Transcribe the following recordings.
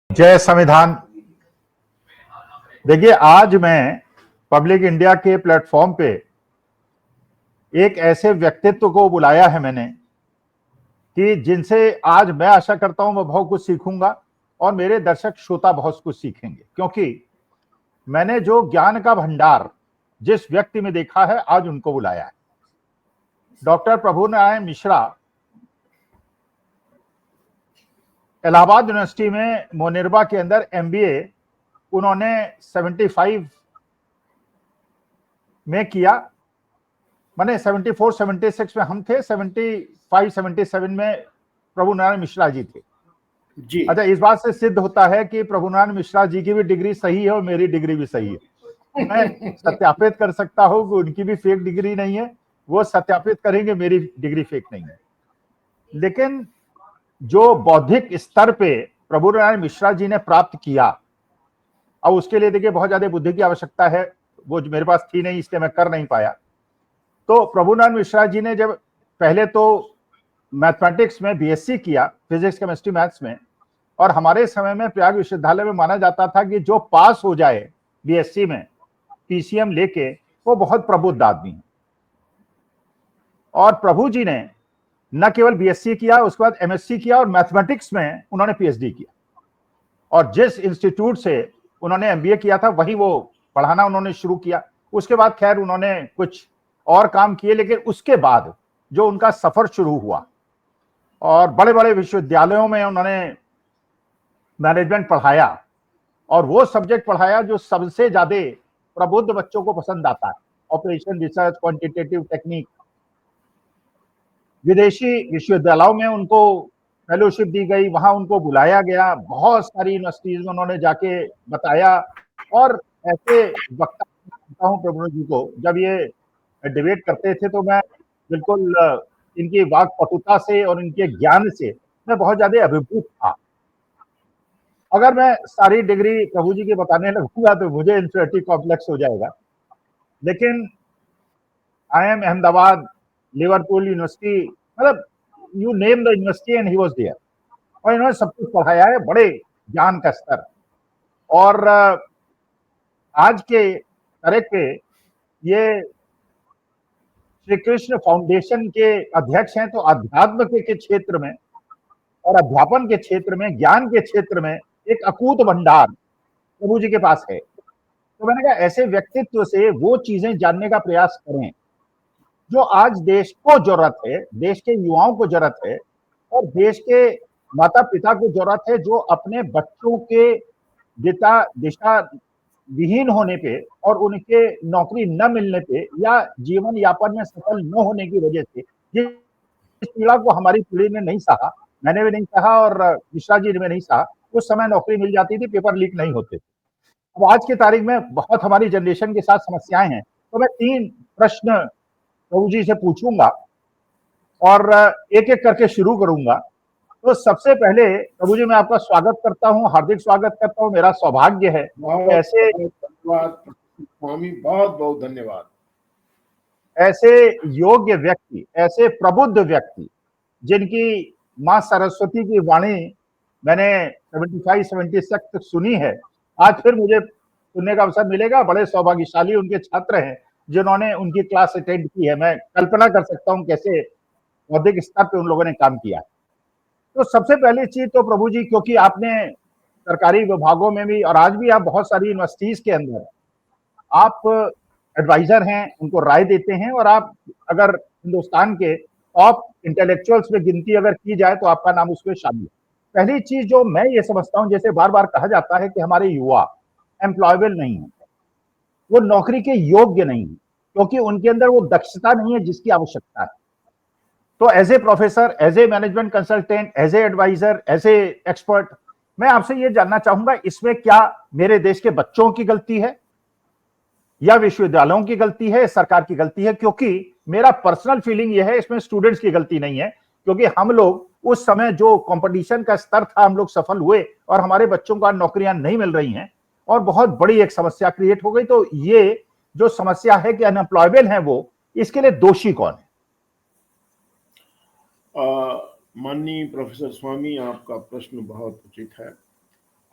जय संविधान। देखिए, आज मैं पब्लिक इंडिया के प्लेटफॉर्म पे एक ऐसे व्यक्तित्व को बुलाया है मैंने कि जिनसे आज मैं आशा करता हूं मैं बहुत कुछ सीखूंगा और मेरे दर्शक श्रोता बहुत कुछ सीखेंगे, क्योंकि मैंने जो ज्ञान का भंडार जिस व्यक्ति में देखा है आज उनको बुलाया है। डॉक्टर प्रभुनारायण मिश्रा इलाहाबाद यूनिवर्सिटी में मोनिरबा के अंदर एमबीए उन्होंने 75 में किया। मैंने 74 76 में हम थे, 75 77 में प्रभुनारायण मिश्रा जी थे जी। अच्छा, इस बात से सिद्ध होता है कि प्रभुनारायण मिश्रा जी की भी डिग्री सही है और मेरी डिग्री भी सही है। मैं सत्यापित कर सकता हूं कि उनकी भी फेक डिग्री नहीं है, वो सत्यापित करेंगे मेरी डिग्री फेक नहीं है। लेकिन जो बौद्धिक स्तर पे प्रभुनारायण मिश्रा जी ने प्राप्त किया, अब उसके लिए देखिए बहुत ज्यादा बुद्धि की आवश्यकता है, वो मेरे पास थी नहीं इसलिए मैं कर नहीं पाया। तो प्रभुनारायण मिश्रा जी ने जब पहले तो मैथमेटिक्स में बीएससी किया, फिजिक्स केमिस्ट्री मैथ्स में, और हमारे समय में प्रयाग विश्वविद्यालय में माना जाता था कि जो पास हो जाए बीएससी में पीसीएम लेके वो बहुत प्रबुद्ध आदमी है। और प्रभु जी ने न केवल बीएससी किया, उसके बाद एमएससी किया और मैथमेटिक्स में उन्होंने पीएचडी किया। और जिस इंस्टीट्यूट से उन्होंने एमबीए किया था वही वो पढ़ाना उन्होंने शुरू किया। उसके बाद खैर उन्होंने कुछ और काम किए, लेकिन उसके बाद जो उनका सफर शुरू हुआ और बड़े बड़े विश्वविद्यालयों में उन्होंने मैनेजमेंट पढ़ाया और वो सब्जेक्ट पढ़ाया जो सबसे ज्यादा प्रबुद्ध बच्चों को पसंद आता है, ऑपरेशन रिसर्च, क्वांटिटेटिव टेक्निक। विदेशी विश्वविद्यालयों में उनको फेलोशिप दी गई, वहां उनको बुलाया गया, बहुत सारी यूनिवर्सिटीज में उन्होंने जाके बताया। और ऐसे वक्ता हूँ प्रभु जी को, जब ये डिबेट करते थे तो मैं बिल्कुल इनकी वाक पटुता से और इनके ज्ञान से मैं बहुत ज्यादा अभिभूत था। अगर मैं सारी डिग्री प्रभु जी की बताने लगूंगा तो मुझे इंफीरियरिटी कॉम्प्लेक्स हो जाएगा। लेकिन IIM अहमदाबाद, लिवरपूल यूनिवर्सिटी, मतलब you name the university and he was there, और इन्होंने सब कुछ पढ़ाया है, बड़े ज्ञान का स्तर। और आज के तारीख पे ये श्री कृष्ण फाउंडेशन के अध्यक्ष हैं, तो अध्यात्म के क्षेत्र में और अध्यापन के क्षेत्र में, ज्ञान के क्षेत्र में एक अकूत भंडार प्रभु जी के पास है। तो मैंने कहा ऐसे व्यक्तित्व से वो चीजें जानने का प्रयास करें जो आज देश को जरूरत है, देश के युवाओं को जरूरत है, और देश के माता पिता को जरूरत है जो अपने बच्चों के दिशा विहीन होने पे और उनके नौकरी न मिलने पे या जीवन यापन में सफल न होने की वजह से जिस पीड़ा को हमारी पीढ़ी ने नहीं सहा, मैंने भी नहीं सहा और मिश्रा जी ने भी नहीं सहा, उस समय नौकरी मिल जाती थी, पेपर लीक नहीं होते थे। अब आज की तारीख में बहुत हमारी जनरेशन के साथ समस्याएं हैं। तो मैं 3 प्रश्न प्रभु जी से पूछूंगा और एक एक करके शुरू करूंगा। तो सबसे पहले प्रभु जी मैं आपका स्वागत करता हूं, हार्दिक स्वागत करता हूं। मेरा सौभाग्य है ऐसे धन्यवाद स्वामी, बहुत बहुत धन्यवाद। ऐसे योग्य व्यक्ति, ऐसे प्रबुद्ध व्यक्ति जिनकी मां सरस्वती की वाणी मैंने 75 76 तक सुनी है, आज फिर मुझे सुनने का अवसर मिलेगा। बड़े सौभाग्यशाली उनके छात्र हैं जिन्होंने उनकी क्लास अटेंड की है। मैं कल्पना कर सकता हूं कैसे बौद्धिक स्तर पे उन लोगों ने काम किया। तो सबसे पहली चीज तो प्रभु जी, क्योंकि आपने सरकारी विभागों में भी और आज भी आप बहुत सारी यूनिवर्सिटीज के अंदर आप एडवाइजर हैं, उनको राय देते हैं, और आप अगर हिंदुस्तान के टॉप इंटेलेक्चुअल्स में गिनती अगर की जाए तो आपका नाम उसमें शामिल है। पहली चीज जो मैं ये समझता हूं, जैसे बार बार कहा जाता है कि हमारे युवा एम्प्लॉयबल नहीं है, वो नौकरी के योग्य नहीं है क्योंकि उनके अंदर वो दक्षता नहीं है जिसकी आवश्यकता है। तो as a professor, as a management consultant, as a adviser, as a expert, मैं आपसे ये जानना चाहूंगा इसमें क्या मेरे देश के बच्चों की गलती है या विश्वविद्यालयों की गलती है, सरकार की गलती है? क्योंकि मेरा पर्सनल फीलिंग यह है इसमें स्टूडेंट्स की गलती नहीं है, क्योंकि हम लोग उस समय जो कंपटीशन का स्तर था हम लोग सफल हुए और हमारे बच्चों को नौकरियां नहीं मिल रही हैं और बहुत बड़ी एक समस्या क्रिएट हो गई। तो ये जो समस्या है कि अनएम्प्लॉयबल है, वो इसके लिए दोषी कौन है? माननीय प्रोफेसर स्वामी, आपका प्रश्न बहुत उचित है।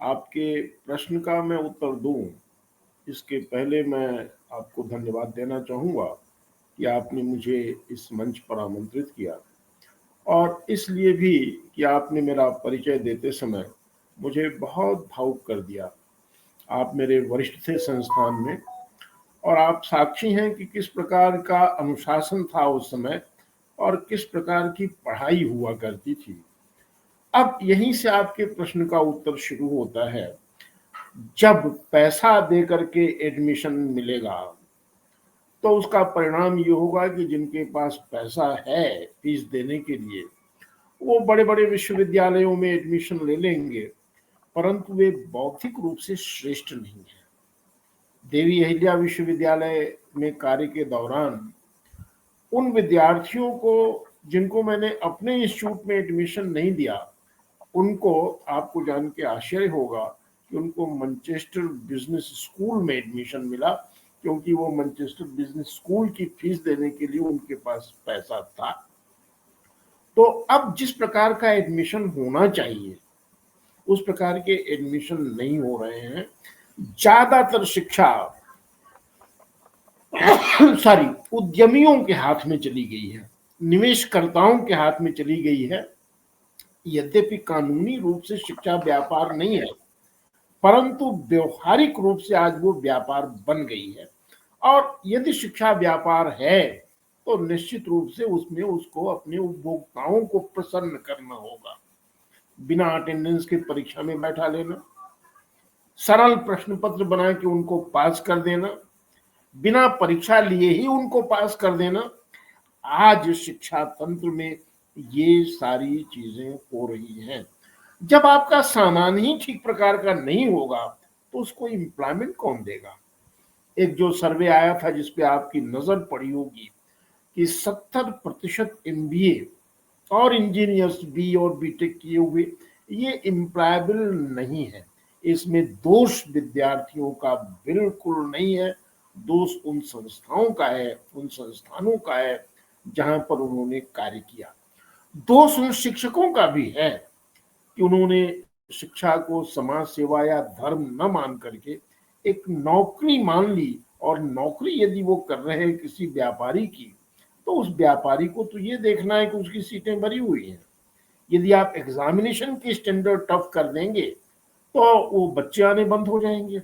आपके प्रश्न का मैं उत्तर दूं, इसके पहले मैं आपको धन्यवाद देना चाहूँगा कि आपने मुझे इस मंच पर आमंत्रित किया, और इसलिए भी कि आपने मेरा परिचय देते समय मुझे बहुत भावुक कर दिया। आप मेरे वरिष्ठ थे संस्थान में, और आप साक्षी हैं कि किस प्रकार का अनुशासन था उस समय और किस प्रकार की पढ़ाई हुआ करती थी। अब यहीं से आपके प्रश्न का उत्तर शुरू होता है। जब पैसा दे करके एडमिशन मिलेगा तो उसका परिणाम ये होगा कि जिनके पास पैसा है फीस देने के लिए, वो बड़े बड़े विश्वविद्यालयों में एडमिशन ले लेंगे, परंतु वे बौद्धिक रूप से श्रेष्ठ नहीं है। देवी अहिल्या विश्वविद्यालय में कार्य के दौरान उन विद्यार्थियों को जिनको मैंने अपने इंस्टीट्यूट में एडमिशन नहीं दिया, उनको, आपको जान के आश्चर्य होगा कि उनको मैनचेस्टर बिजनेस स्कूल में एडमिशन मिला, क्योंकि वो मैनचेस्टर बिजनेस स्कूल की फीस देने के लिए उनके पास पैसा था। तो अब जिस प्रकार का एडमिशन होना चाहिए उस प्रकार के एडमिशन नहीं हो रहे हैं। ज्यादातर शिक्षा सॉरी उद्यमियों के हाथ में चली गई है, निवेशकर्ताओं के हाथ में चली गई है। यद्यपि कानूनी रूप से शिक्षा व्यापार नहीं है, परंतु व्यवहारिक रूप से आज वो व्यापार बन गई है। और यदि शिक्षा व्यापार है तो निश्चित रूप से उसमें उसको अपने उपभोक्ताओं को प्रसन्न करना होगा। बिना अटेंडेंस के परीक्षा में बैठा लेना, सरल प्रश्न पत्र बना के उनको पास कर देना, बिना परीक्षा लिए ही उनको पास कर देना, आज शिक्षा तंत्र में ये सारी चीजें हो रही हैं। जब आपका सामान ही ठीक प्रकार का नहीं होगा तो उसको एम्प्लॉयमेंट कौन देगा। एक जो सर्वे आया था जिसपे आपकी नजर पड़ी होगी कि 70% MBA और इंजीनियर्स बी और बीटेक किए हुए ये एम्प्लॉयबल नहीं है। इसमें दोष विद्यार्थियों का बिल्कुल नहीं है, दोष उन संस्थाओं का है, उन संस्थानों का है जहां पर उन्होंने कार्य किया। दोष उन शिक्षकों का भी है कि उन्होंने शिक्षा को समाज सेवा या धर्म न मान करके एक नौकरी मान ली, और नौकरी यदि वो कर रहे हैं किसी व्यापारी की, तो उस व्यापारी को तो ये देखना है कि उसकी सीटें भरी हुई हैं। यदि आप एग्जामिनेशन की स्टैंडर्ड टफ कर देंगे तो वो बच्चे आने बंद हो जाएंगे।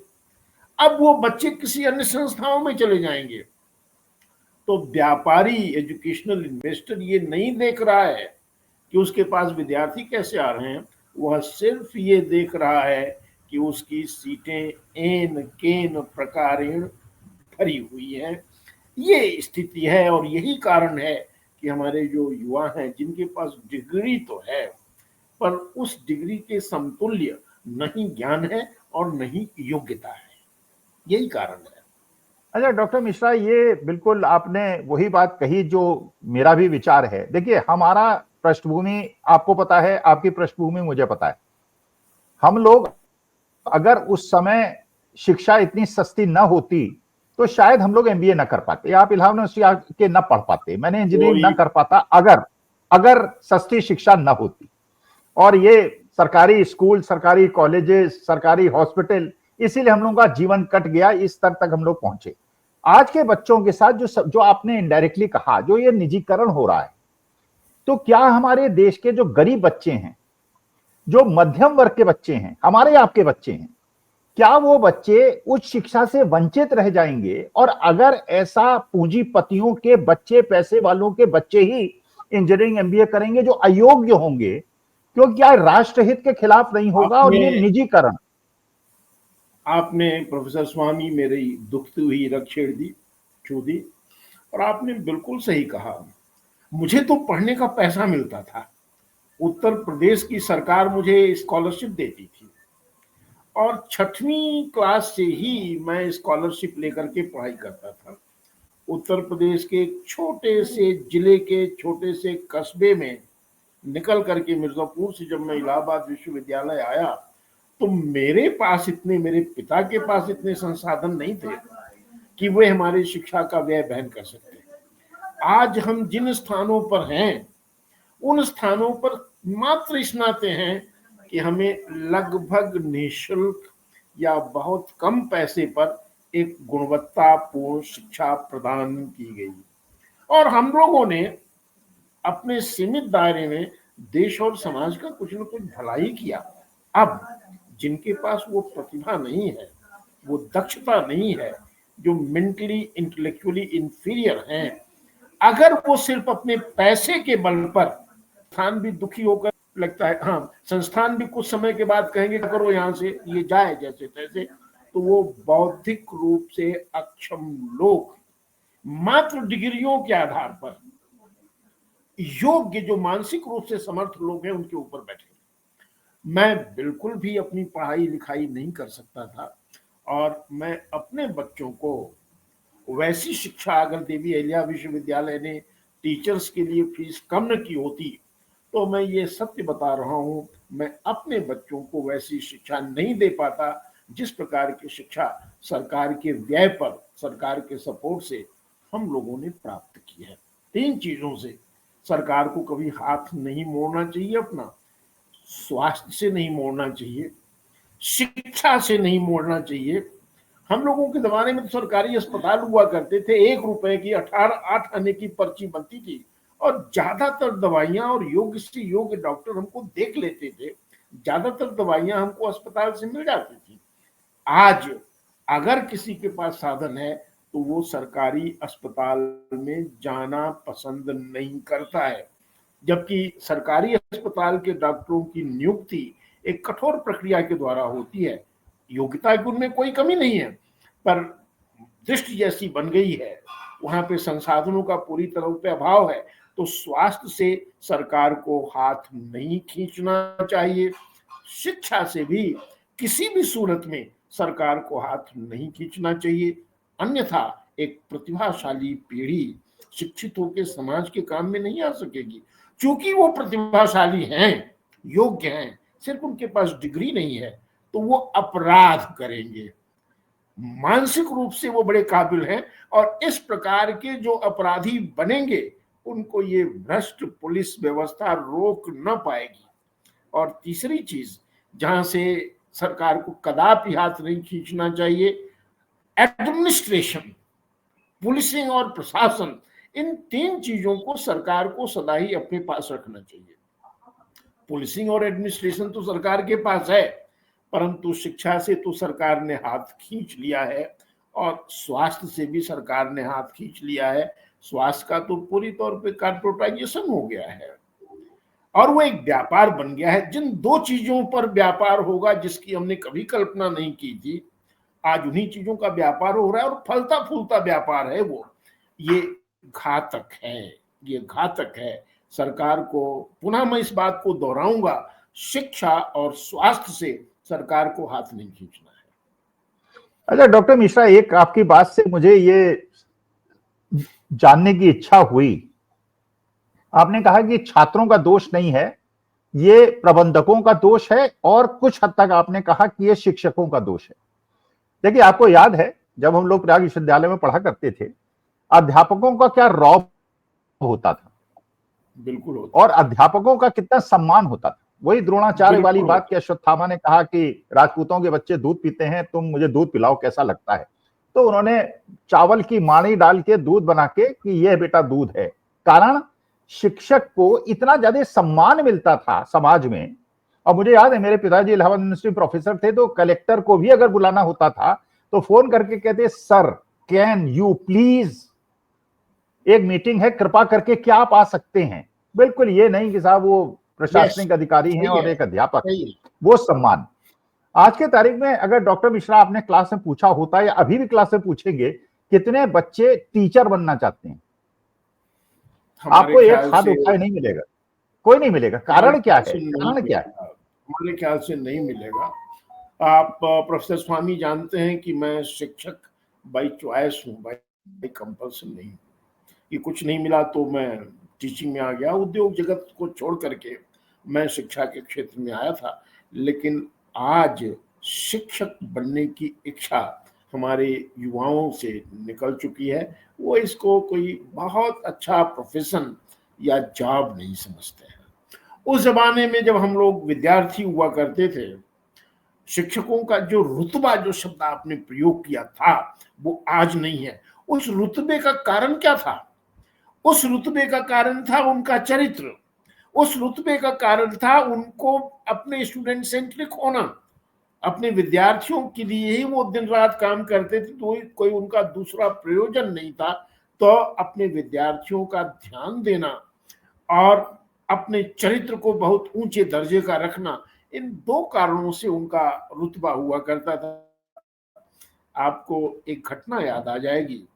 अब वो बच्चे किसी अन्य संस्थाओं में चले जाएंगे। तो व्यापारी, एजुकेशनल इन्वेस्टर ये नहीं देख रहा है कि उसके पास विद्यार्थी कैसे आ रहे हैं, वह सिर्फ ये देख रहा है कि उसकी सीटें एन केन प्रकारेण भरी हुई हैं। ये स्थिति है, और यही कारण है कि हमारे जो युवा हैं जिनके पास डिग्री तो है, पर उस डिग्री के समतुल्य नहीं ज्ञान है और नहीं योग्यता है। यही कारण है। अच्छा डॉक्टर मिश्रा, ये बिल्कुल आपने वही बात कही जो मेरा भी विचार है। देखिए, हमारा पृष्ठभूमि आपको पता है, आपकी पृष्ठभूमि मुझे पता है। हम लोग अगर उस समय शिक्षा इतनी सस्ती न होती तो शायद हम लोग MBA न कर पाते, आप इलाहाबाद यूनिवर्सिटी के न पढ़ पाते, मैंने इंजीनियरिंग न कर पाता अगर अगर सस्ती शिक्षा न होती। और ये सरकारी स्कूल, सरकारी कॉलेजेस, सरकारी हॉस्पिटल, इसीलिए हम लोगों का जीवन कट गया, इस स्तर तक हम लोग पहुंचे। आज के बच्चों के साथ जो आपने इनडायरेक्टली कहा, जो ये निजीकरण हो रहा है, तो क्या हमारे देश के जो गरीब बच्चे हैं, जो मध्यम वर्ग के बच्चे हैं, हमारे आपके बच्चे हैं, क्या वो बच्चे उच्च शिक्षा से वंचित रह जाएंगे? और अगर ऐसा पूंजीपतियों के बच्चे, पैसे वालों के बच्चे ही इंजीनियरिंग MBA करेंगे जो अयोग्य होंगे, क्योंकि क्या राष्ट्रहित के खिलाफ नहीं होगा? और ये निजीकरण, आपने प्रोफेसर स्वामी मेरी दुखती हुई रग छू दी, और आपने बिल्कुल सही कहा। मुझे तो पढ़ने का पैसा मिलता था, उत्तर प्रदेश की सरकार मुझे स्कॉलरशिप देती थी, और 6वीं क्लास से ही मैं स्कॉलरशिप लेकर के पढ़ाई करता था। उत्तर प्रदेश के छोटे से जिले के छोटे से कस्बे में निकल करके मिर्जापुर से जब मैं इलाहाबाद विश्वविद्यालय आया, तो मेरे पिता के पास इतने संसाधन नहीं थे कि वे हमारी शिक्षा का व्यय वहन कर सकते। आज हम जिन स्थानों पर हैं उन स्थानों पर मात्र इस नाते हैं कि हमें लगभग निःशुल्क या बहुत कम पैसे पर एक गुणवत्तापूर्ण शिक्षा प्रदान की गई और हम लोगों ने अपने सीमित दायरे में देश और समाज का कुछ न कुछ भलाई किया। अब जिनके पास वो प्रतिभा नहीं है, वो दक्षता नहीं है, जो मेंटली इंटेलेक्चुअली इंफीरियर हैं, अगर वो सिर्फ अपने पैसे के बल पर, संस्थान भी दुखी होकर लगता है, हाँ संस्थान भी कुछ समय के बाद कहेंगे करो यहाँ से, ये जाए जैसे तैसे, तो वो बौद्धिक रूप से अक्षम लोग मात्र डिग्रियों के आधार पर योग्य, जो मानसिक रूप से समर्थ लोग हैं, उनके ऊपर बैठे। मैं बिल्कुल भी अपनी पढ़ाई लिखाई नहीं कर सकता था और मैं अपने बच्चों को वैसी शिक्षा, अगर देवी अहिल्या विश्वविद्यालय ने टीचर्स के लिए फीस कम न की होती, तो मैं ये सत्य बता रहा हूँ, मैं अपने बच्चों को वैसी शिक्षा नहीं दे पाता जिस प्रकार की शिक्षा सरकार के व्यय पर, सरकार के सपोर्ट से हम लोगों ने प्राप्त की है। 3 चीजों से सरकार को कभी हाथ नहीं मोड़ना चाहिए अपना। स्वास्थ्य से नहीं मोड़ना चाहिए, शिक्षा से नहीं मोड़ना चाहिए। हम लोगों के जमाने में तो सरकारी अस्पताल हुआ करते थे, 1 रुपए की 8 आने की पर्ची बनती थी और ज्यादातर दवाइयां और योग्य से योग्य डॉक्टर हमको देख लेते थे, ज्यादातर दवाइयां हमको अस्पताल से मिल जाती थी। आज अगर किसी के पास साधन है तो वो सरकारी अस्पताल में जाना पसंद नहीं करता है, जबकि सरकारी अस्पताल के डॉक्टरों की नियुक्ति एक कठोर प्रक्रिया के द्वारा होती है। योग्यता की उनमें कोई कमी नहीं है, पर दृष्टि जैसी बन गई है, वहां पे संसाधनों का पूरी तरह पे अभाव है, तो स्वास्थ्य से सरकार को हाथ नहीं खींचना चाहिए। शिक्षा से भी किसी भी सूरत में सरकार को हाथ नहीं खींचना चाहिए, अन्यथा एक प्रतिभाशाली पीढ़ी शिक्षित होकर समाज के काम में नहीं आ सकेगी। क्योंकि वो प्रतिभाशाली हैं, योग्य हैं, सिर्फ उनके पास डिग्री नहीं है, तो वो अपराध करेंगे। मानसिक रूप से वो बड़े काबिल हैं और इस प्रकार के जो अपराधी बनेंगे, उनको ये भ्रष्ट पुलिस व्यवस्था रोक न पाएगी। और तीसरी चीज जहां से सरकार को कदापि हाथ नहीं खींचना चाहिए, एडमिनिस्ट्रेशन, पुलिसिंग और प्रशासन, इन 3 चीजों को सरकार को सदा ही अपने पास रखना चाहिए। पुलिसिंग और एडमिनिस्ट्रेशन तो सरकार के पास है, परंतु शिक्षा से तो सरकार ने हाथ खींच लिया है और स्वास्थ्य से भी सरकार ने हाथ खींच लिया है। स्वास्थ्य का तो पूरी तौर पे कॉर्पोरेटाइजेशन हो गया है और वो एक व्यापार बन गया है। जिन 2 चीजों पर व्यापार होगा जिसकी हमने कभी कल्पना नहीं की थी, आज उन्हीं चीजों का व्यापार हो रहा है और फलता फूलता व्यापार है वो। ये घातक है, ये घातक है। सरकार को, पुनः मैं इस बात को दोहराऊंगा, शिक्षा और स्वास्थ्य से सरकार को हाथ नहीं खींचना है। अच्छा डॉक्टर मिश्रा, एक आपकी बात से मुझे ये जानने की इच्छा हुई, आपने कहा कि छात्रों का दोष नहीं है, ये प्रबंधकों का दोष है और कुछ हद तक आपने कहा कि ये शिक्षकों का दोष है। देखिए, आपको याद है जब हम लोग प्रयाग विश्वविद्यालय में पढ़ा करते थे, अध्यापकों का क्या रौब होता था, बिल्कुल होता, और अध्यापकों का कितना सम्मान होता था। वही द्रोणाचार्य वाली बात कि अश्वत्थामा ने कहा कि राजपूतों के बच्चे दूध पीते हैं, तुम मुझे दूध पिलाओ कैसा लगता है। तो उन्होंने चावल की मानी डाल के दूध बना के कि यह बेटा दूध है। कारण शिक्षक को इतना ज्यादा सम्मान मिलता था समाज में। और मुझे याद है मेरे पिताजी इलाहाबाद यूनिवर्सिटी प्रोफेसर थे, तो कलेक्टर को भी अगर बुलाना होता था तो फोन करके कहते, सर कैन यू प्लीज, एक मीटिंग है, कृपा करके क्या आप आ सकते हैं। बिल्कुल ये नहीं कि साहब वो प्रशासनिक अधिकारी हैं और एक अध्यापक, वो सम्मान। आज के तारीख में अगर डॉक्टर मिश्रा आपने क्लास में पूछा होता या अभी भी क्लास में पूछेंगे, कितने बच्चे टीचर बनना चाहते हैं, आपको एक हाथ उठाए नहीं मिलेगा, कोई नहीं मिलेगा। कारण क्या है, कारण क्या है? हमारे ख्याल से नहीं मिलेगा। आप प्रोफेसर स्वामी जानते हैं कि मैं शिक्षक बाई चॉइस हूँ, बाई कंपल्सन नहीं। कि कुछ नहीं मिला तो मैं टीचिंग में आ गया, उद्योग जगत को छोड़ करके मैं शिक्षा के क्षेत्र में आया था। लेकिन आज शिक्षक बनने की इच्छा हमारे युवाओं से निकल चुकी है। वो इसको कोई बहुत अच्छा प्रोफेशन या जॉब नहीं समझते हैं। उस जमाने में जब हम लोग विद्यार्थी हुआ करते थे, शिक्षकों का जो रुतबा, जो शब्द आपने प्रयोग किया था, वो आज नहीं है। उस रुतबे का कारण क्या था? उस रुतबे का कारण था उनका चरित्र। उस रुतबे का कारण था उनको अपने स्टूडेंट सेंट्रिक होना। अपने विद्यार्थियों के लिए ही वो दिन रात काम करते थे, तो कोई उनका दूसरा प्रयोजन नहीं था। तो अपने विद्यार्थियों का ध्यान देना और अपने चरित्र को बहुत ऊंचे दर्जे का रखना, इन दो कारणों से उनका रुतबा हुआ करता था। आपको एक घटना याद आ जाएगी।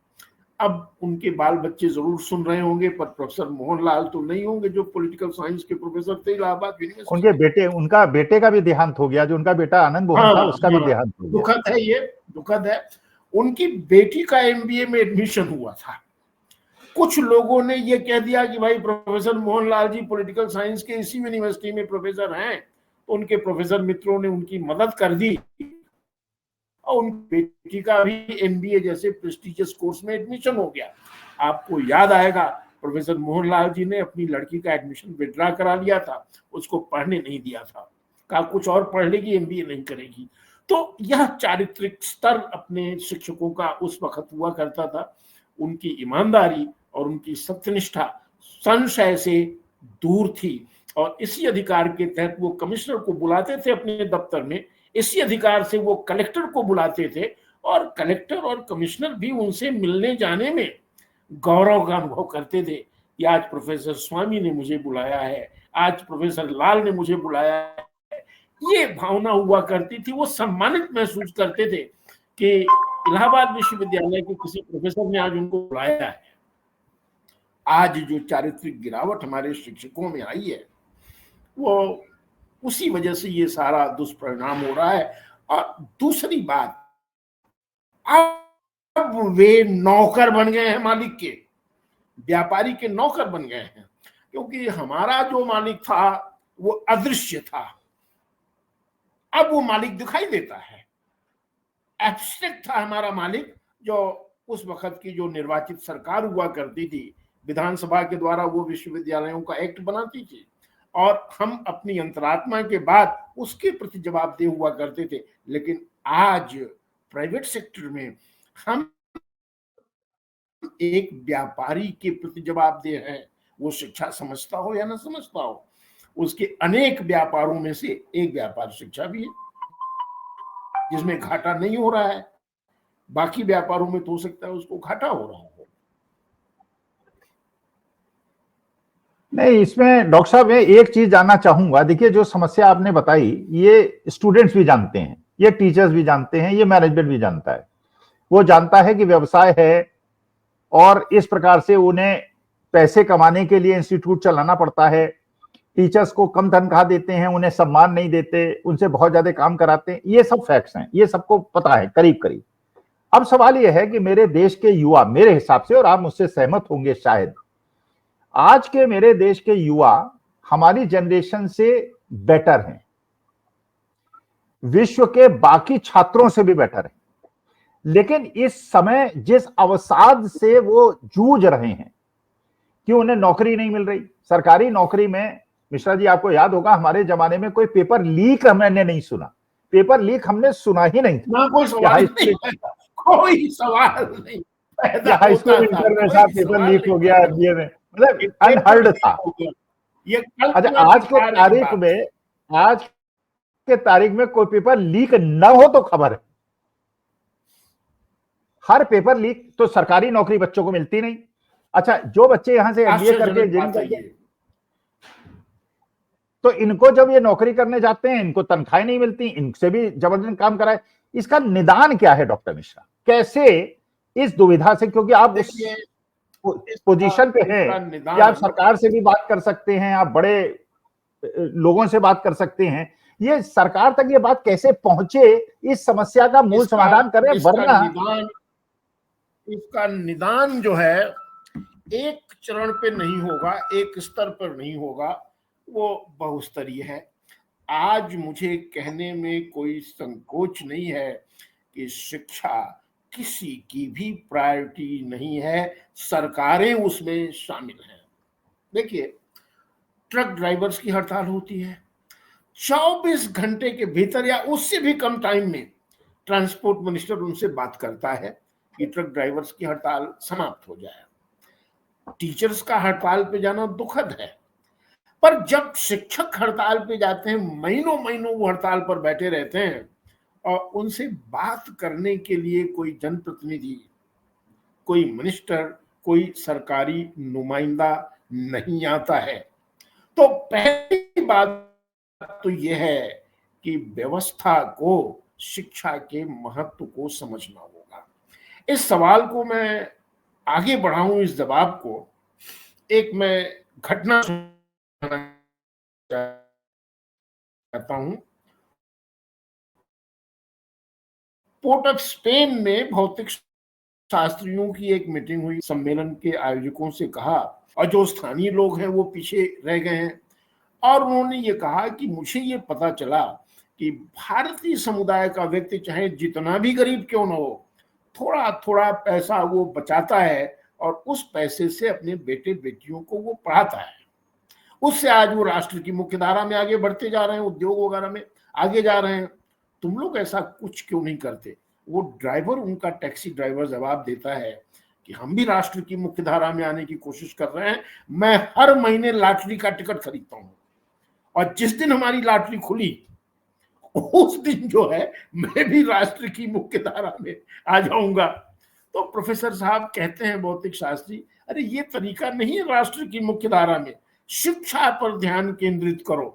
अब उनके बाल बच्चे जरूर सुन रहे होंगे, पर प्रोफेसर मोहनलाल तो नहीं होंगे, जो पॉलिटिकल साइंस के प्रोफेसर थे इलाहाबाद यूनिवर्सिटी में। उनका बेटे का भी देहांत हो गया, जो उनका बेटा आनंद मोहन था, हाँ उसका भी हाँ, देहांत हो गया। दुखद है, ये दुखद है। उनकी बेटी का एमबीए में एडमिशन हुआ था। कुछ लोगों ने ये कह दिया कि भाई professor Mohanlal ji political science के इसी यूनिवर्सिटी में प्रोफेसर हैं, तो उनके प्रोफेसर मित्रों ने उनकी मदद कर दी और उनकी बेटी का भी एमबीए जैसे प्रेस्टिजियस कोर्स में एडमिशन हो गया। आपको याद आएगा, प्रोफेसर मोहनलाल जी ने अपनी लड़की का एडमिशन विड्रॉ करा लिया था, उसको पढ़ने नहीं दिया था, कहा कुछ और पढ़ लेगी, एमबीए नहीं करेगी। तो यह चारित्रिक स्तर अपने शिक्षकों का उस वक्त हुआ करता था। उनकी ईमानदारी और उनकी सत्यनिष्ठा संशय से दूर थी, और इसी अधिकार के तहत वो कमिश्नर को बुलाते थे अपने दफ्तर में, इसी अधिकार से वो कलेक्टर को बुलाते थे, और कलेक्टर और कमिश्नर भी उनसे मिलने जाने में गौरव का अनुभव करते थे कि आज प्रोफेसर स्वामी ने मुझे बुलाया है, आज प्रोफेसर लाल ने मुझे बुलाया है। ये भावना हुआ करती थी, वो सम्मानित महसूस करते थे कि इलाहाबाद विश्वविद्यालय के किसी प्रोफेसर ने आज उनको बुलाया है। आज जो चारित्रिक गिरावट हमारे शिक्षकों में आई है, वो उसी वजह से ये सारा दुष्परिणाम हो रहा है। और दूसरी बात, अब वे नौकर बन गए हैं मालिक के, व्यापारी के नौकर बन गए हैं। क्योंकि हमारा जो मालिक था वो अदृश्य था, अब वो मालिक दिखाई देता है। एब्स्ट्रैक्ट था हमारा मालिक, जो उस वक्त की जो निर्वाचित सरकार हुआ करती थी, विधानसभा के द्वारा वो विश्वविद्यालयों का एक्ट बनाती थी, और हम अपनी अंतरात्मा के बाद उसके प्रति जवाबदेह हुआ करते थे। लेकिन आज प्राइवेट सेक्टर में हम एक व्यापारी के प्रति जवाबदेह हैं। वो शिक्षा समझता हो या ना समझता हो, उसके अनेक व्यापारों में से एक व्यापार शिक्षा भी है, जिसमें घाटा नहीं हो रहा है। बाकी व्यापारों में तो हो सकता है उसको घाटा हो रहा हो। नहीं, इसमें डॉक्टर साहब मैं एक चीज जानना चाहूंगा। देखिए, जो समस्या आपने बताई, ये स्टूडेंट्स भी जानते हैं, ये टीचर्स भी जानते हैं, ये मैनेजमेंट भी जानता है। वो जानता है कि व्यवसाय है और इस प्रकार से उन्हें पैसे कमाने के लिए इंस्टीट्यूट चलाना पड़ता है। टीचर्स को कम तनख्वाह देते हैं, उन्हें सम्मान नहीं देते, उनसे बहुत ज्यादा काम कराते हैं। ये सब फैक्ट्स हैं, ये सबको पता है करीब करीब। अब सवाल यह है कि मेरे देश के युवा, मेरे हिसाब से, और आप मुझसे सहमत होंगे शायद, आज के मेरे देश के युवा हमारी जनरेशन से बेटर हैं, विश्व के बाकी छात्रों से भी बेटर हैं। लेकिन इस समय जिस अवसाद से वो जूझ रहे हैं कि उन्हें नौकरी नहीं मिल रही, सरकारी नौकरी में, मिश्रा जी आपको याद होगा, हमारे जमाने में कोई पेपर लीक हमने नहीं सुना, पेपर लीक हमने सुना ही नहीं था। ना कोई सवाल नहीं पैदा, कोई सवाल नहीं पैदा हाई होता स्कूल था, इंटर में साहब कोई पेपर सवाल लीक नहीं हो गया, पैदा एमबीए में, मतलब कि पेपर अनहर्ड लीक था। हो गया। ये अच्छा, कल्पना आज की के बात तारीख है। में, आज के तारीख में कोई पेपर लीक ना हो तो खबर है। हर पेपर लीक तो सरकारी नौकरी बच्चों को मिलती नहीं। अच्छा, जो बच्चे यहां से एमबीए करके आश्चर्यजनक इंजीनियरिंग बात है करके, ये। तो इनको जब ये नौकरी करने जाते हैं, इनको तनख्वाहें नहीं मिलती, इनसे भी जबरदस्त काम कराए। इसका निदान क्या है डॉक्टर मिश्रा? कैसे इस दुविधा से, क्योंकि आप उस देखिए, पोजीशन पे हैं इसका कि आप निदान, सरकार से भी बात कर सकते हैं, आप बड़े लोगों से बात कर सकते हैं, ये सरकार तक ये बात कैसे पहुंचे, इस समस्या का मूल समाधान करें, इसका वरना निदान, इसका निदान जो है एक चरण पे नहीं होगा, एक स्तर पर नहीं होगा, वो बहुस्तरीय है। आज मुझे कहने में कोई संकोच नहीं है कि शिक्षा किसी की भी प्रायोरिटी नहीं है, सरकारें उसमें शामिल हैं। देखिए, ट्रक ड्राइवर्स की हड़ताल होती है, 24 घंटे के भीतर या उससे भी कम टाइम में ट्रांसपोर्ट मिनिस्टर उनसे बात करता है कि ट्रक ड्राइवर्स की हड़ताल समाप्त हो जाए। टीचर्स का हड़ताल पे जाना दुखद है, पर जब शिक्षक हड़ताल पे जाते हैं, महीनों महीनों वो हड़ताल पर बैठे रहते हैं और उनसे बात करने के लिए कोई जनप्रतिनिधि, कोई मिनिस्टर, कोई सरकारी नुमाइंदा नहीं आता है, तो पहली बात तो यह है कि व्यवस्था को, शिक्षा के महत्व को समझना होगा। इस सवाल को मैं आगे बढ़ाऊं, इस जवाब को, एक मैं घटना सुनाना चाहता हूं। पोर्ट ऑफ स्पेन में भौतिक शास्त्रियों की एक मीटिंग हुई। सम्मेलन के आयोजकों से कहा, और जो स्थानीय लोग हैं वो पीछे रह गए हैं, और उन्होंने ये कहा कि मुझे ये पता चला कि भारतीय समुदाय का व्यक्ति चाहे जितना भी गरीब क्यों न हो, थोड़ा थोड़ा पैसा वो बचाता है और उस पैसे से अपने बेटे बेटियों को वो पढ़ाता है। उससे आज वो राष्ट्र की मुख्य धारा में आगे बढ़ते जा रहे हैं, उद्योग वगैरह में आगे जा रहे हैं। तुम लोग ऐसा कुछ क्यों नहीं करते? वो ड्राइवर, उनका टैक्सी ड्राइवर जवाब देता है कि हम भी राष्ट्र की मुख्य धारा में आने की कोशिश कर रहे हैं। मैं हर महीने लॉटरी का टिकट खरीदता हूँ, और जिस दिन हमारी लॉटरी खुली उस दिन जो है मैं भी राष्ट्र की मुख्य धारा में आ जाऊंगा। तो प्रोफेसर साहब कहते हैं, भौतिक शास्त्री, अरे ये तरीका नहीं है राष्ट्र की मुख्य धारा में, शिक्षा पर ध्यान केंद्रित करो।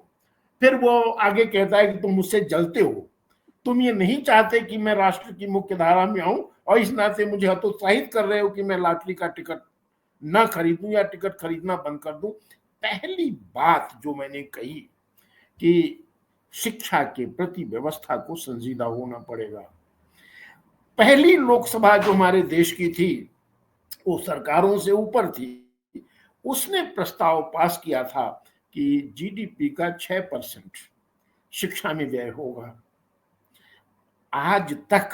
फिर वो आगे कहता है कि तुम मुझसे जलते हो, तुम ये नहीं चाहते कि मैं राष्ट्र की मुख्य धारा में आऊं, और इस नाते मुझे हतोत्साहित कर रहे हो कि मैं लॉटरी का टिकट ना खरीदूं या टिकट खरीदना बंद कर दूं। पहली बात जो मैंने कही कि शिक्षा के प्रति व्यवस्था को संजीदा होना पड़ेगा। पहली लोकसभा जो हमारे देश की थी वो सरकारों से ऊपर थी, उसने प्रस्ताव पास किया था कि जीडीपी का 6% शिक्षा में व्यय होगा। आज तक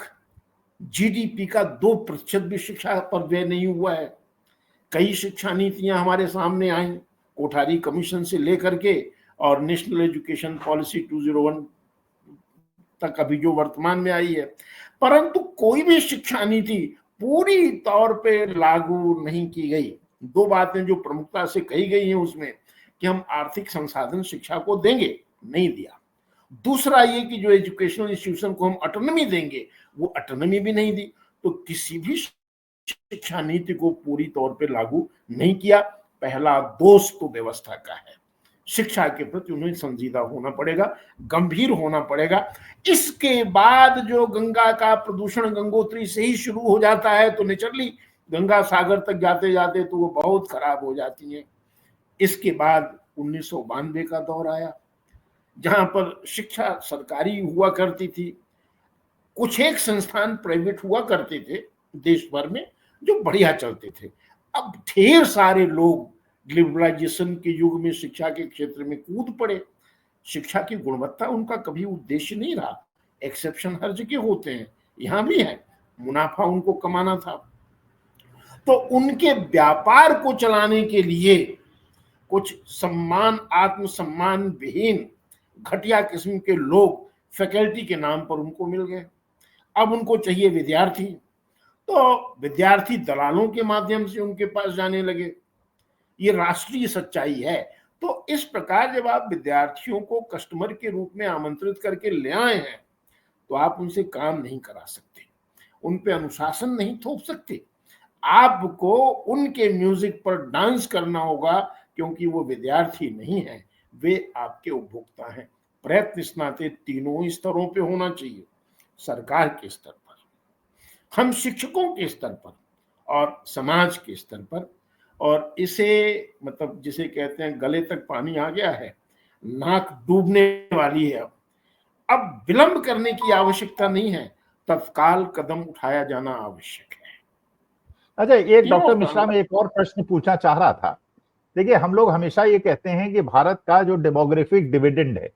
जीडीपी का 2% भी शिक्षा पर व्यय नहीं हुआ है। कई शिक्षा नीतियां हमारे सामने आई, कोठारी कमीशन से लेकर के और नेशनल एजुकेशन पॉलिसी 201 तक अभी जो वर्तमान में आई है, परंतु कोई भी शिक्षा नीति पूरी तौर पे लागू नहीं की गई। दो बातें जो प्रमुखता से कही गई हैं उसमें कि हम आर्थिक संसाधन शिक्षा को देंगे, नहीं दिया। दूसरा ये कि जो एजुकेशनल इंस्टीट्यूशन को हम ऑटोनॉमी देंगे, वो ऑटोनॉमी भी नहीं दी। तो किसी भी शिक्षा नीति को पूरी तौर पे लागू नहीं किया। पहला दोष तो व्यवस्था का है। शिक्षा के प्रति उन्हें संजीदा होना पड़ेगा, गंभीर होना पड़ेगा। इसके बाद जो गंगा का प्रदूषण गंगोत्री से ही शुरू हो जाता है तो नेचुरली गंगा सागर तक जाते जाते तो वो बहुत खराब हो जाती है। इसके बाद 1992 का दौर आया, जहां पर शिक्षा सरकारी हुआ करती थी, कुछ एक संस्थान प्राइवेट हुआ करते थे देश भर में जो बढ़िया चलते थे। अब ढेर सारे लोग लिबरलाइजेशन के युग में शिक्षा के क्षेत्र में कूद पड़े। शिक्षा की गुणवत्ता उनका कभी उद्देश्य नहीं रहा। एक्सेप्शन हर जगह होते हैं, यहां भी है, मुनाफा उनको कमाना था। तो उनके व्यापार को चलाने के लिए कुछ सम्मान, आत्मसम्मान विहीन घटिया किस्म के लोग फैकल्टी के नाम पर उनको मिल गए। अब उनको चाहिए विद्यार्थी, तो विद्यार्थी दलालों के माध्यम से उनके पास जाने लगे। ये राष्ट्रीय सच्चाई है। तो इस प्रकार जब आप विद्यार्थियों को कस्टमर के रूप में आमंत्रित करके ले आए हैं तो आप उनसे काम नहीं करा सकते, उन पे अनुशासन नहीं थोप सकते। आपको उनके म्यूजिक पर डांस करना होगा, क्योंकि वो विद्यार्थी नहीं है, वे आपके उपभोक्ता हैं। प्रयत्न इस नाते तीनों ही स्तरों पे होना चाहिए, सरकार के स्तर पर, हम शिक्षकों के स्तर पर और समाज के स्तर पर। और इसे मतलब जिसे कहते हैं गले तक पानी आ गया है, नाक डूबने वाली है। अब विलंब करने की आवश्यकता नहीं है, तत्काल कदम उठाया जाना आवश्यक है। अच्छा, एक डॉक्टर मिश्रा में एक और प्रश्न पूछना चाह रहा था। देखिए, हम लोग हमेशा ये कहते हैं कि भारत का जो डेमोग्राफिक डिविडेंड है,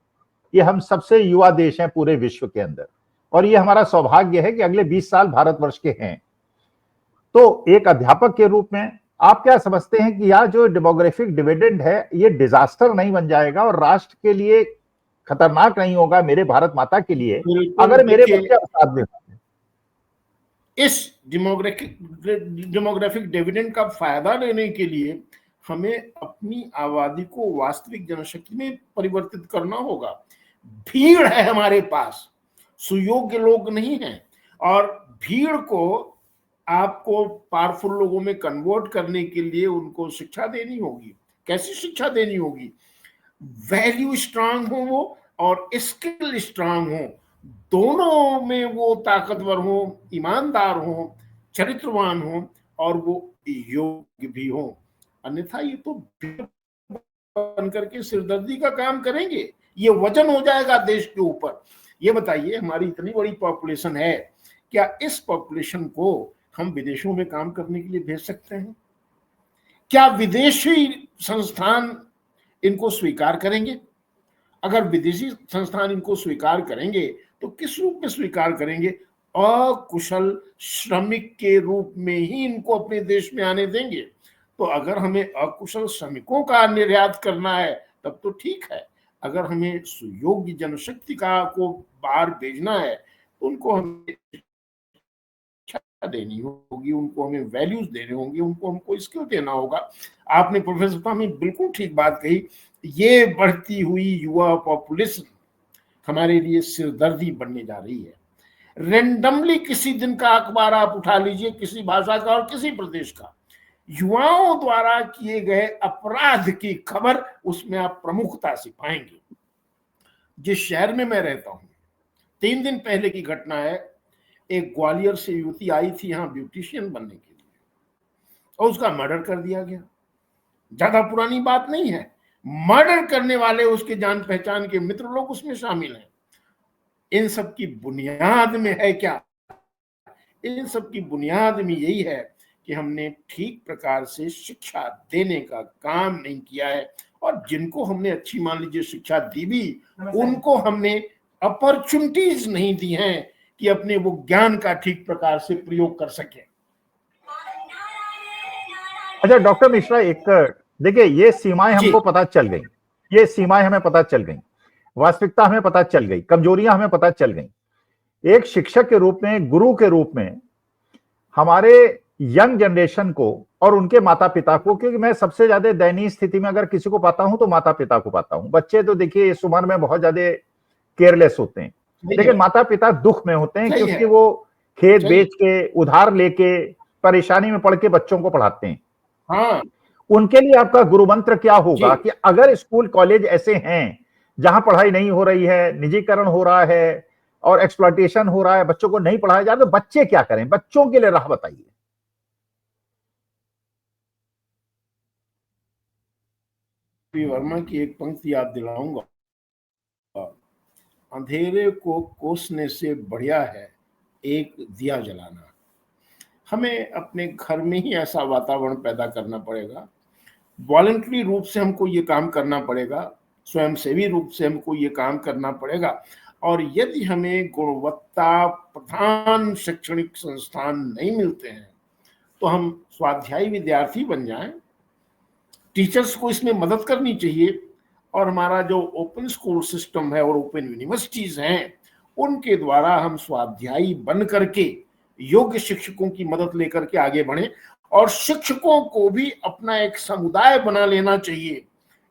ये हम सबसे युवा देश हैं पूरे विश्व के अंदर, और ये हमारा सौभाग्य है कि अगले 20 साल भारतवर्ष के हैं। तो एक अध्यापक के रूप में आप क्या समझते हैं कि यह जो डेमोग्राफिक डिविडेंड है ये डिजास्टर नहीं बन जाएगा और राष्ट्र के लिए खतरनाक नहीं होगा, मेरे भारत माता के लिए, बिल्कुल। अगर मेरे देखिए, बच्चे अब साथ दे? इस डेमोग्राफिक डिविडेंड का फायदा लेने के लिए हमें अपनी आबादी को वास्तविक जनशक्ति में परिवर्तित करना होगा। भीड़ है हमारे पास, सुयोग्य लोग नहीं हैं, और भीड़ को आपको पावरफुल लोगों में कन्वर्ट करने के लिए उनको शिक्षा देनी होगी। कैसी शिक्षा देनी होगी? वैल्यू स्ट्रांग हो वो और स्किल स्ट्रांग हो, दोनों में वो ताकतवर हो, ईमानदार हो, चरित्रवान हो और वो योग्य भी हो। अन्यथा ये तो बन करके सिरदर्दी का काम करेंगे, ये वजन हो जाएगा देश के ऊपर। ये बताइए, हमारी इतनी बड़ी पॉपुलेशन है, क्या इस पॉपुलेशन को हम विदेशों में काम करने के लिए भेज सकते हैं? क्या विदेशी संस्थान इनको स्वीकार करेंगे? अगर विदेशी संस्थान इनको स्वीकार करेंगे तो किस रूप में स्वीकार करेंगे? अकुशल श्रमिक के रूप में ही इनको अपने देश में आने देंगे। तो अगर हमें अकुशल श्रमिकों का निर्यात करना है तब तो ठीक है, अगर हमें सुयोग्य जनशक्ति का को बाहर भेजना है तो उनको हमें देनी होगी, उनको हमें वैल्यूज देने होंगे, उनको हमको स्किल देना होगा। आपने प्रोफेसर साहब बिल्कुल ठीक बात कही। ये बढ़ती हुई युवा पॉपुलेशन हमारे लिए सिरदर्दी बनने जा रही है। रेंडमली किसी दिन का अखबार आप उठा लीजिए, किसी भाषा का और किसी प्रदेश का, युवाओं द्वारा किए गए अपराध की खबर उसमें आप प्रमुखता से पाएंगे। जिस शहर में मैं रहता हूं, 3 दिन पहले की घटना है। एक ग्वालियर से युवती आई थी यहाँ ब्यूटिशियन बनने के लिए और उसका मर्डर कर दिया गया। ज्यादा पुरानी बात नहीं है। मर्डर करने वाले उसके जान पहचान के मित्र लोग उसमें शामिल हैं। इन सब की बुनियाद में है क्या? इन सब की बुनियाद में यही है कि हमने ठीक प्रकार से शिक्षा देने का काम नहीं किया है, और जिनको हमने अच्छी मान लीजिए शिक्षा दी भी, उनको हमने अपॉर्चुनिटीज नहीं दी हैं कि अपने वो ज्ञान का ठीक प्रकार से प्रयोग कर सके। अच्छा डॉक्टर मिश्रा, एक देखिए, ये सीमाएं हमको पता चल गई, ये सीमाएं हमें पता चल गई, वास्तविकता हमें पता चल गई, कमजोरियां हमें पता चल गई। एक शिक्षक के रूप में, गुरु के रूप में हमारे यंग जनरेशन को और उनके माता पिता को, क्योंकि मैं सबसे ज्यादा दयनीय स्थिति में अगर किसी को पाता हूं तो माता पिता को पाता हूं। बच्चे तो देखिए इस उम्र में बहुत ज्यादा केयरलेस होते हैं, लेकिन माता पिता दुख में होते हैं क्योंकि वो खेत बेच के, उधार लेके, परेशानी में पड़ के बच्चों को पढ़ाते हैं। हाँ। उनके लिए आपका गुरु मंत्र क्या होगा कि अगर स्कूल कॉलेज ऐसे हैं जहां पढ़ाई नहीं हो रही है, निजीकरण हो रहा है और एक्सप्लॉयटेशन हो रहा है, बच्चों को नहीं पढ़ाया जा रहा, तो बच्चे क्या करें? बच्चों के लिए राह बताइए। वर्मा की एक पंक्ति याद दिलाऊंगा, अंधेरे को कोसने से बढ़िया है एक दिया जलाना। हमें अपने घर में ही ऐसा वातावरण पैदा करना पड़ेगा, वॉलंटरी रूप से हमको ये काम करना पड़ेगा, स्वयंसेवी रूप से हमको ये काम करना पड़ेगा। और यदि हमें गुणवत्ता प्रधान शैक्षणिक संस्थान नहीं मिलते हैं तो हम स्वाध्यायी विद्यार्थी बन जाएं। टीचर्स को इसमें मदद करनी चाहिए, और हमारा जो ओपन स्कूल सिस्टम है और ओपन यूनिवर्सिटीज हैं, उनके द्वारा हम स्वाध्यायी बन करके योग्य शिक्षकों की मदद लेकर के आगे बढ़े। और शिक्षकों को भी अपना एक समुदाय बना लेना चाहिए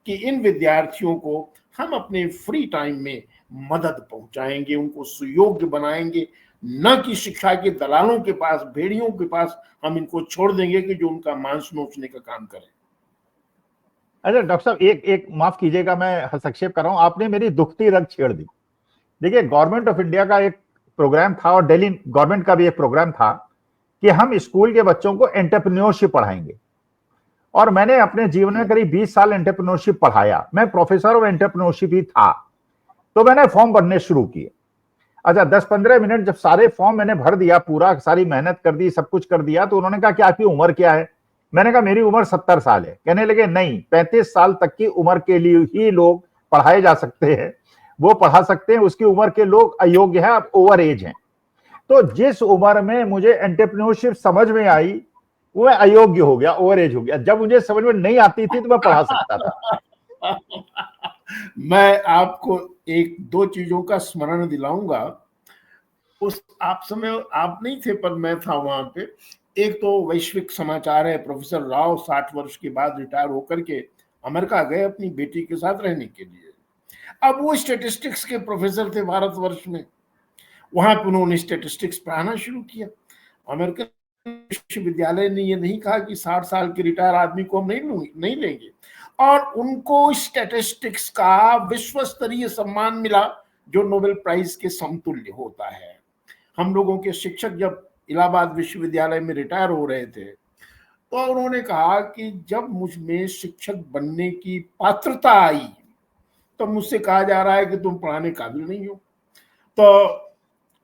कि इन विद्यार्थियों को हम अपने फ्री टाइम में मदद पहुंचाएंगे, उनको सुयोग्य बनाएंगे, न कि शिक्षा के दलालों के पास, भेड़ियों के पास हम इनको छोड़ देंगे कि जो उनका मांस नोचने का काम करें। अच्छा डॉक्टर साहब, एक माफ कीजिएगा, मैं हस्तक्षेप कर रहा हूं, आपने मेरी दुखती रग छेड़ दी। देखिए, गवर्नमेंट ऑफ इंडिया का एक प्रोग्राम था और दिल्ली गवर्नमेंट का भी एक प्रोग्राम था कि हम स्कूल के बच्चों को एंटरप्रेन्योरशिप पढ़ाएंगे, और मैंने अपने जीवन में करीब 20 साल एंटरप्रेन्योरशिप पढ़ाया। मैं प्रोफेसर ऑफ एंटरप्रेन्योरशिप ही था, तो मैंने फॉर्म भरने शुरू किए। अच्छा, 10-15 मिनट जब सारे फॉर्म मैंने भर दिया, पूरा सारी मेहनत कर दी, सब कुछ कर दिया, तो उन्होंने कहा कि आपकी उम्र क्या है? मैंने कहा मेरी उम्र 70 साल है। कहने लगे नहीं, 35 साल तक की उम्र के लिए ही लोग पढ़ाए जा सकते हैं, वो पढ़ा सकते हैं, उसकी उम्र के लोग अयोग्य है, अब ओवर एज हैं। तो जिस उम्र में मुझे एंटरप्रेन्योरशिप समझ में आई, वो मैं अयोग्य हो गया, ओवर एज हो गया। जब मुझे समझ में नहीं आती थी तो मैं पढ़ा सकता था। मैं आपको एक दो चीजों का स्मरण दिलाऊंगा। उस आप समय आप नहीं थे पर मैं था वहां पे। एक तो वैश्विक समाचार है, प्रोफेसर राव 60 वर्ष के बाद रिटायर होकर के अमेरिका गए अपनी बेटी के साथ रहने के लिए। अब वो स्टेटिस्टिक्स के प्रोफेसर थे भारतवर्ष में। वहां पर उन्होंने स्टेटिस्टिक्स पढ़ाना शुरू किया। अमेरिकन विश्वविद्यालय ने ये नहीं कहा कि 60 साल के रिटायर आदमी को हम नहीं लेंगे, और उनको स्टैटिस्टिक्स का विश्व स्तरीय सम्मान मिला जो नोबेल प्राइज के समतुल्य होता है। हम लोगों के शिक्षक जब इलाहाबाद विश्वविद्यालय में रिटायर हो रहे थे तो उन्होंने कहा कि जब मुझ में शिक्षक बनने की पात्रता आई तो मुझसे कहा जा रहा है कि तुम पढ़ाने काबिल नहीं हो। तो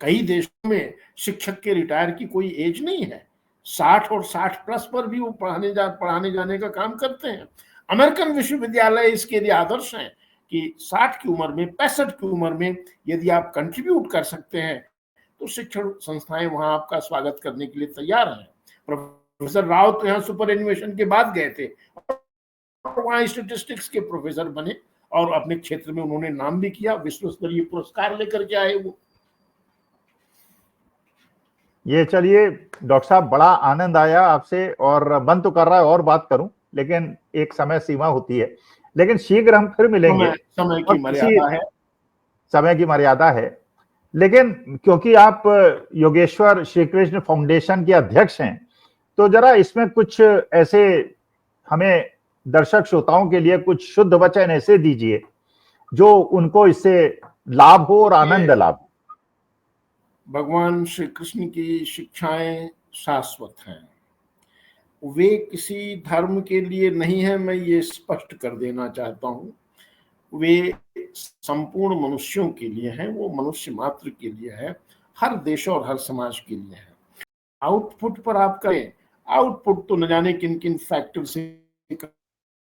कई देशों में शिक्षक के रिटायर की कोई एज नहीं है, 60 और 60 प्लस पर भी वो पढ़ाने जाने का काम करते हैं। अमेरिकन विश्वविद्यालय इसके लिए आदर्श हैं कि 60 की उम्र में, 65 की उम्र में यदि आप कंट्रीब्यूट कर सकते हैं तो शिक्षण संस्थाएं वहां आपका स्वागत करने के लिए तैयार हैं। प्रोफेसर राव तो यहाँ सुपर एनिमेशन के बाद गए थे और वहां स्टेटिस्टिक्स के प्रोफेसर बने और अपने क्षेत्र में उन्होंने नाम भी किया, विश्व स्तरीय पुरस्कार लेकर के आए वो। ये चलिए डॉक्टर साहब, बड़ा आनंद आया आपसे, और मन तो कर रहा है और बात करूं, लेकिन एक समय सीमा होती है। लेकिन शीघ्र हम फिर मिलेंगे। समय की मर्यादा है। समय की मर्यादा है, लेकिन क्योंकि आप योगेश्वर श्री कृष्ण फाउंडेशन के अध्यक्ष हैं, तो जरा इसमें कुछ ऐसे हमें दर्शक श्रोताओं के लिए कुछ शुद्ध वचन ऐसे दीजिए जो उनको इससे लाभ हो और आनंद लाभ। भगवान श्री कृष्ण की शिक्षाएं शाश्वत हैं, वे किसी धर्म के लिए नहीं है, मैं ये स्पष्ट कर देना चाहता हूं। वे संपूर्ण मनुष्यों के लिए हैं, वो मनुष्य मात्र के लिए है, हर देश और हर समाज के लिए है। आउटपुट पर आप करें, आउटपुट तो न जाने किन किन फैक्टर से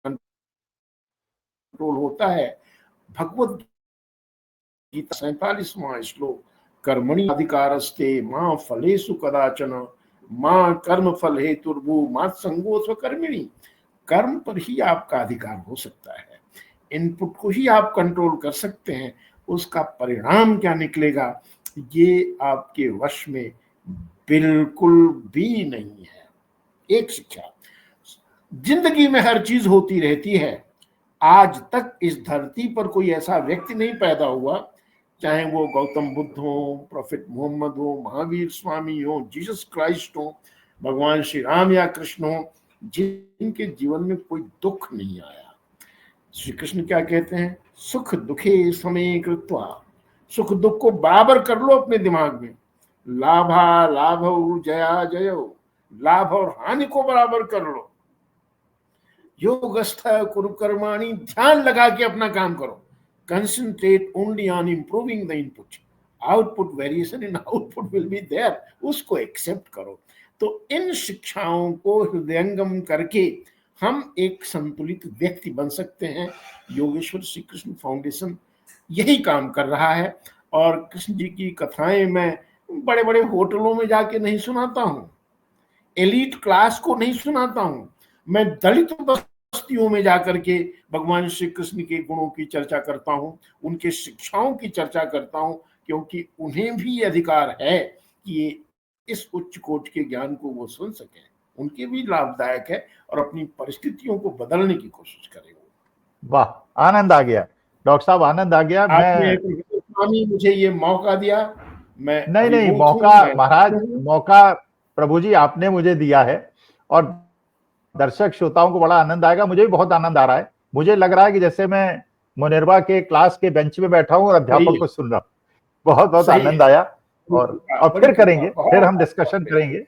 कंट्रोल होता है। भगवत गीता 47वां श्लोक, कर्मणि अधिकारस्ते मां फलेषु कदाचन मां कर्म फल हेतुर्भु मां संगो स्वकर्मिणी। कर्म पर ही आपका अधिकार हो सकता है, इनपुट को ही आप कंट्रोल कर सकते हैं, उसका परिणाम क्या निकलेगा ये आपके वश में बिल्कुल भी नहीं है। एक शिक्षा, जिंदगी में हर चीज होती रहती है। आज तक इस धरती पर कोई ऐसा व्यक्ति नहीं पैदा हुआ, चाहे वो गौतम बुद्ध हो, प्रोफेट मोहम्मद हो, महावीर स्वामी हो, जीसस क्राइस्ट हो, भगवान श्री राम या कृष्ण हो, जिनके जीवन में कोई दुख नहीं आया। श्री कृष्ण क्या कहते हैं, सुख दुखे समय कृत्वा, सुख दुख को बराबर कर लो अपने दिमाग में, लाभा लाभौ जया जयो, लाभ और हानि को बराबर कर लो। योगस्थ कुरु कर्माणि, ध्यान लगा के अपना काम करो, concentrate only on improving the input, output variation in output will be there, उसको एक्सेप्ट करो। तो इन शिक्षाओं को हृदयंगम करके हम एक संतुलित व्यक्ति बन सकते हैं। योगेश्वर श्री कृष्ण फाउंडेशन यही काम कर रहा है। और कृष्ण जी की कथाएं मैं बड़े बड़े होटलों में जाके नहीं सुनाता हूँ, एलीट क्लास को नहीं सुनाता हूँ, मैं दलित बस्तियों में जाकर के भगवान श्री कृष्ण के गुणों की चर्चा करता हूँ, उनके शिक्षाओं की चर्चा करता हूँ, क्योंकि उन्हें भी अधिकार है कि इस उच्च कोटि के ज्ञान को वो सुन सकें, उनके भी लाभदायक है और अपनी परिस्थितियों को बदलने की कोशिश करें। वाह, आनंद आ गया डॉक्टर साहब, आनंद आ गया। आपने मुझे ये मौका दिया, मैं नहीं, मौका महाराज, मौका प्रभु जी आपने मुझे दिया है, और दर्शक श्रोताओं को बड़ा आनंद आएगा। मुझे भी बहुत आनंद आ रहा है। मुझे लग रहा है कि जैसे मैं मुनिरबा के क्लास के बेंच में बैठा हूं और अध्यापक को सुन रहा हूं। बहुत बहुत आनंद आया, और फिर करेंगे, फिर हम डिस्कशन करेंगे।